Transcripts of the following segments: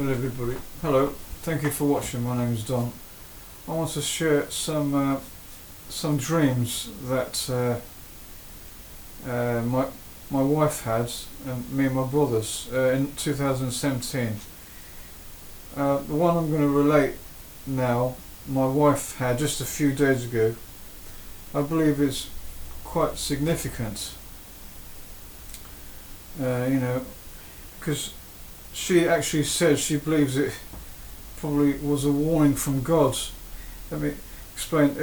Hello everybody. Hello. Thank you for watching. My name is Don. I want to share some dreams that my wife had, and me and my brothers, in 2017. The one I'm going to relate now, my wife had just a few days ago. I believe it's quite significant. Because she actually said she believes it probably was a warning from God. Let me explain.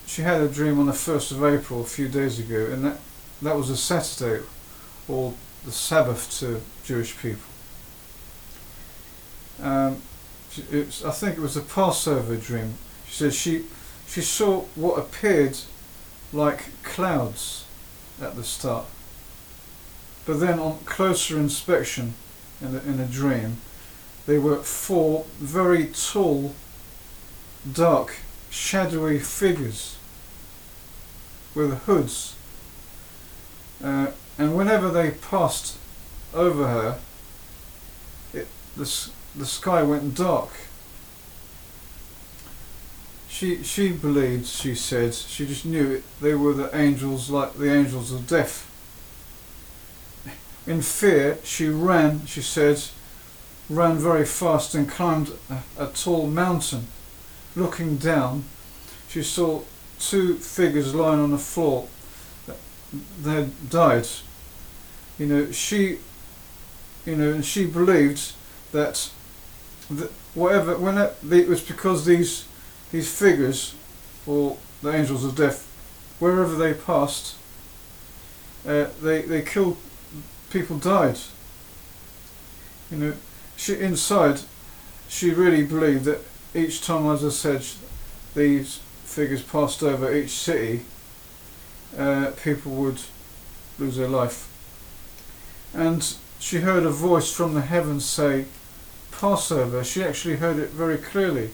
She had a dream on the 1st of April a few days ago, and that was a Saturday, or the Sabbath to Jewish people. I think it was a Passover dream. She said she saw what appeared like clouds at the start, but then on closer inspection in a dream, they were 4 very tall, dark, shadowy figures with hoods, and whenever they passed over her, the sky went dark. She believed, she said, she just knew it, they were the angels, like the angels of death. In fear, she ran, she said, ran very fast and climbed a tall mountain. Looking down, she saw 2 figures lying on the floor. They had died. And she believed that it was because these figures, or the angels of death, wherever they passed, they killed. People died. She really believed that each time, as I said, these figures passed over each city, people would lose their life. And she heard a voice from the heavens say, Passover. She actually heard it very clearly.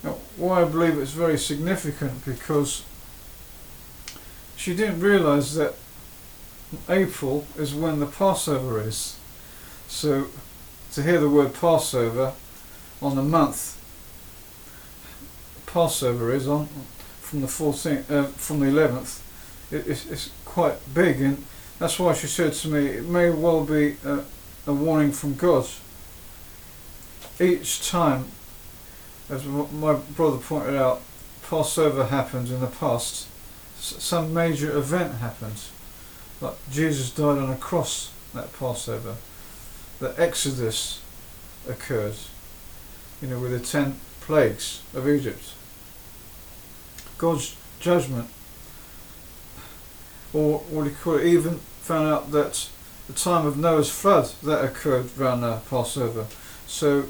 Now, why I believe it's very significant, because she didn't realise that April is when the Passover is. So to hear the word Passover on the month Passover is on from the 11th, it's quite big, and that's why she said to me it may well be a warning from God. Each time, as my brother pointed out, Passover happened in the past, some major event happened. Like Jesus died on a cross that Passover. The Exodus occurred, with the 10 plagues of Egypt. God's judgment, or what do you call it, even found out that the time of Noah's flood, that occurred around Passover. So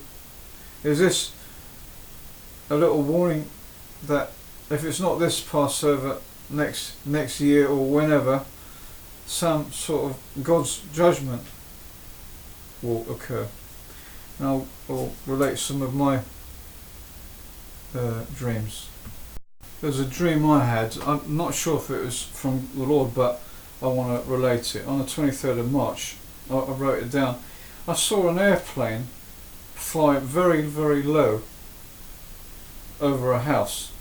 is this a little warning that if it's not this Passover, next year or whenever, some sort of God's judgment will occur? And I'll relate some of my dreams. There's a dream I had. I'm not sure if it was from the Lord, but I want to relate it. On the 23rd of March, I wrote it down. I saw an airplane fly very, very low over a house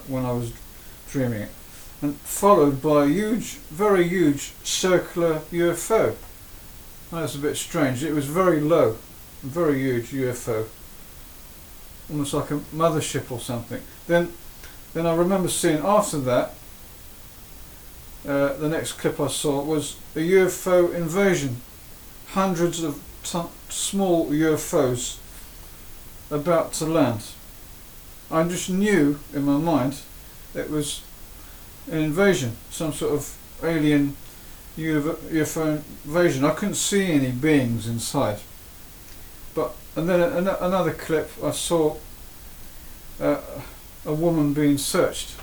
when I was dreaming it, and followed by a huge, very huge circular UFO. That's a bit strange. It was very low, a very huge UFO, almost like a mothership or something. Then I remember seeing after that, the next clip I saw was a UFO invasion. Hundreds of small UFOs about to land. I just knew in my mind it was an invasion, some sort of alien UFO invasion. I couldn't see any beings inside. And then another clip, I saw a woman being searched.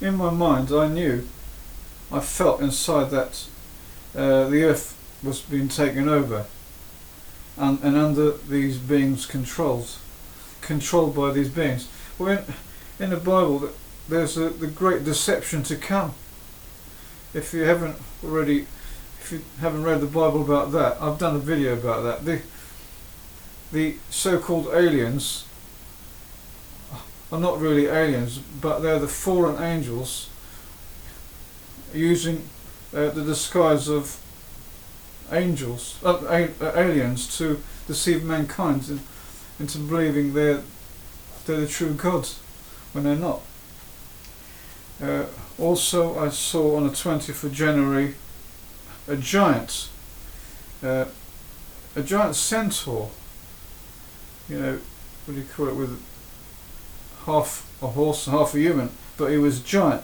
In my mind, I felt inside that the earth was being taken over, and under these beings' controlled by these beings. Well, in the Bible, there's the great deception to come. If you haven't read the Bible about that, I've done a video about that. the so-called aliens are not really aliens, but they're the fallen angels using the disguise of angels, aliens, to deceive mankind into believing they're the true gods when they're not. Also, I saw on the 20th of January a giant centaur. You know, what do you call it, with half a horse and half a human, but he was giant,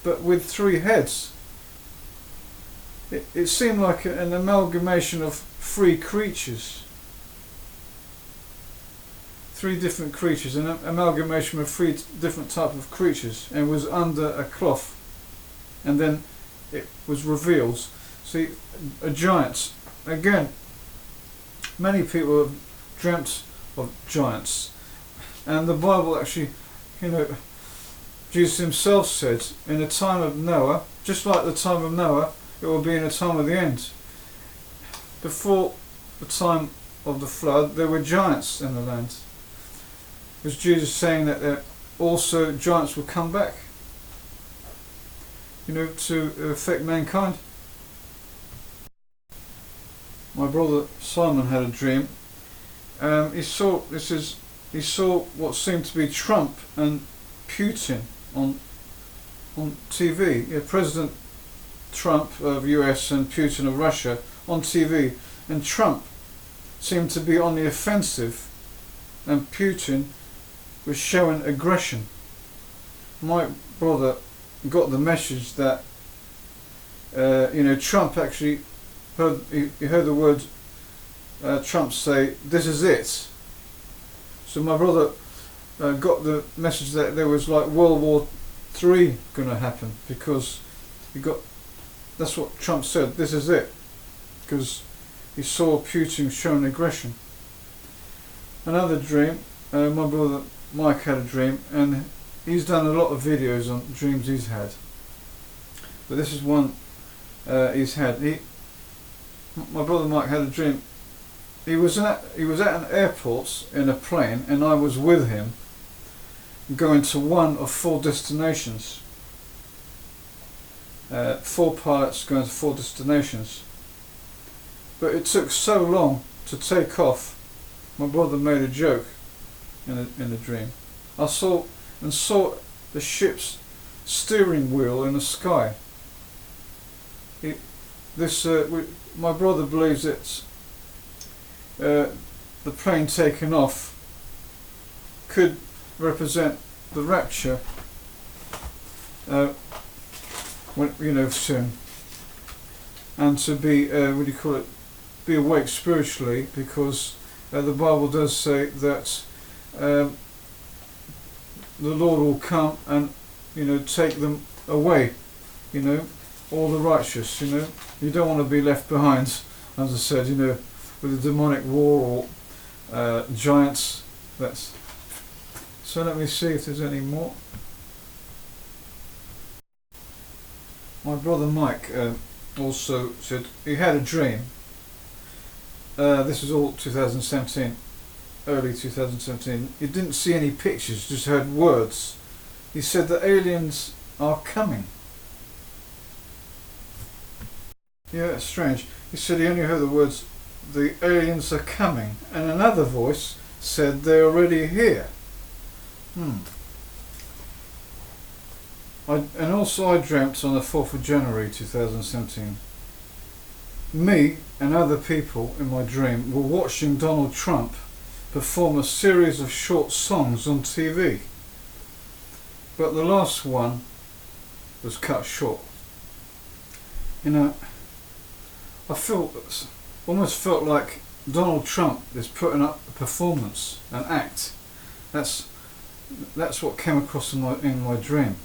but with 3 heads. It seemed like an amalgamation of 3 creatures. 3 different creatures, an amalgamation of 3 different types of creatures, and was under a cloth, and then it was revealed. See, a giant. Again, many people have dreamt of giants, and the Bible actually, Jesus himself said, in the time of Noah, just like the time of Noah, it will be in the time of the end. Before the time of the flood, there were giants in the land. Was Jesus saying that there also giants will come back, to affect mankind? My brother Simon had a dream. He saw what seemed to be Trump and Putin on TV. Yeah, President Trump of US and Putin of Russia on TV, and Trump seemed to be on the offensive, and Putin was showing aggression. My brother got the message that Trump actually heard the word Trump say, "This is it." So my brother got the message that there was like World War III going to happen, because that's what Trump said, "This is it," because he saw Putin showing aggression. Another dream, my brother Mike had a dream, and he's done a lot of videos on dreams he's had, but this is one he's had. My brother Mike had a dream. He was at an airport in a plane, and I was with him going to one of 4 destinations. 4 pilots going to 4 destinations, but it took so long to take off. My brother made a joke in a dream. I saw the ship's steering wheel in the sky. My brother believes it's the plane taking off could represent the rapture, soon, and to be be awake spiritually, because the Bible does say that the Lord will come and take them away, all the righteous. You don't want to be left behind, as I said, with a demonic war or giants. So let me see if there's any more. My brother Mike also said he had a dream. This was all 2017, early 2017. He didn't see any pictures, just heard words. He said the aliens are coming. Yeah, it's strange. He said he only heard the words, "The aliens are coming," and another voice said, "They're already here." And also I dreamt on the 4th of January 2017. Me and other people in my dream were watching Donald Trump perform a series of short songs on TV, but the last one was cut short. I almost felt like Donald Trump is putting up a performance, an act. That's what came across in my dream.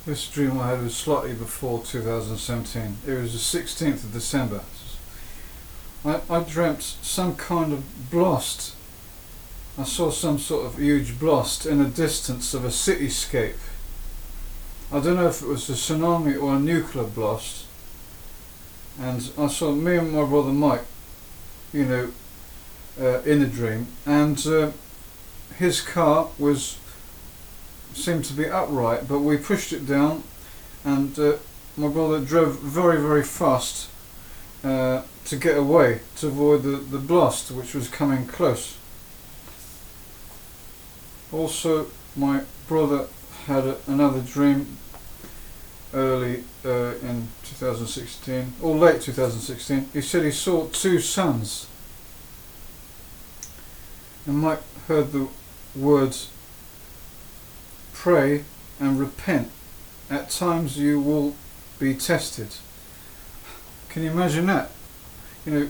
This dream I had was slightly before 2017. It was the 16th of December. I dreamt some kind of blast. I saw some sort of huge blast in the distance of a cityscape. I don't know if it was a tsunami or a nuclear blast, and I saw me and my brother Mike, you know, in the dream, and his car seemed to be upright, but we pushed it down, and my brother drove very, very fast to get away, to avoid the blast which was coming close. Also, my brother had another dream early in 2016, or late 2016. He said he saw two suns, and Mike heard the words, "Pray and repent. At times you will be tested." Can you imagine that? You know,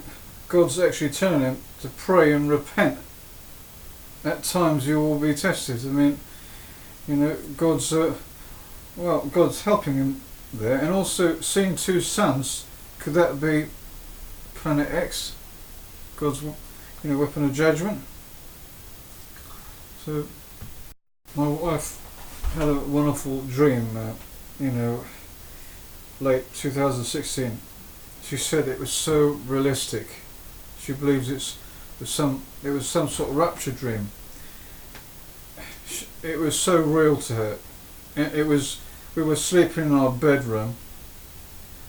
God's actually telling him to pray and repent. At times you will be tested. I mean, you know, God's helping him there. And also, seeing two suns, could that be Planet X, God's, weapon of judgment? So, my wife had a wonderful dream, late 2016. She said it was so realistic. She believes it was some sort of rapture dream. It was so real to her. We were sleeping in our bedroom.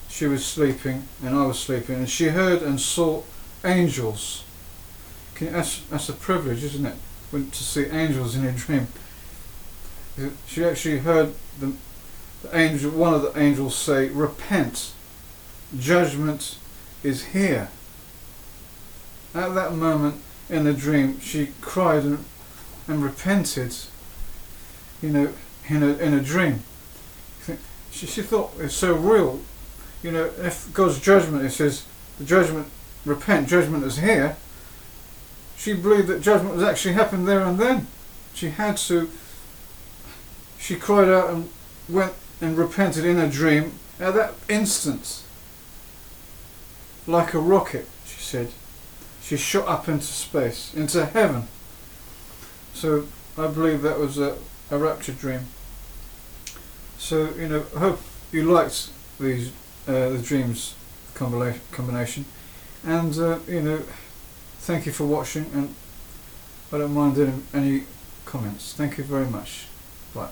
She was sleeping and I was sleeping, and she heard and saw angels. That's a privilege, isn't it? To see angels in a dream. She actually heard one of the angels say, "Repent, judgment is here." At that moment in the dream, she cried and repented. In a dream. She thought it's so real. If God's judgment, it says the judgment, repent, judgment is here. She believed that judgment was actually happened there and then. She cried out and went and repented in a dream at that instant. Like a rocket, she said. She shot up into space, into heaven. So I believe that was a rapture dream. So, I hope you liked these the dreams combination. And, thank you for watching, and I don't mind any comments. Thank you very much. Bye.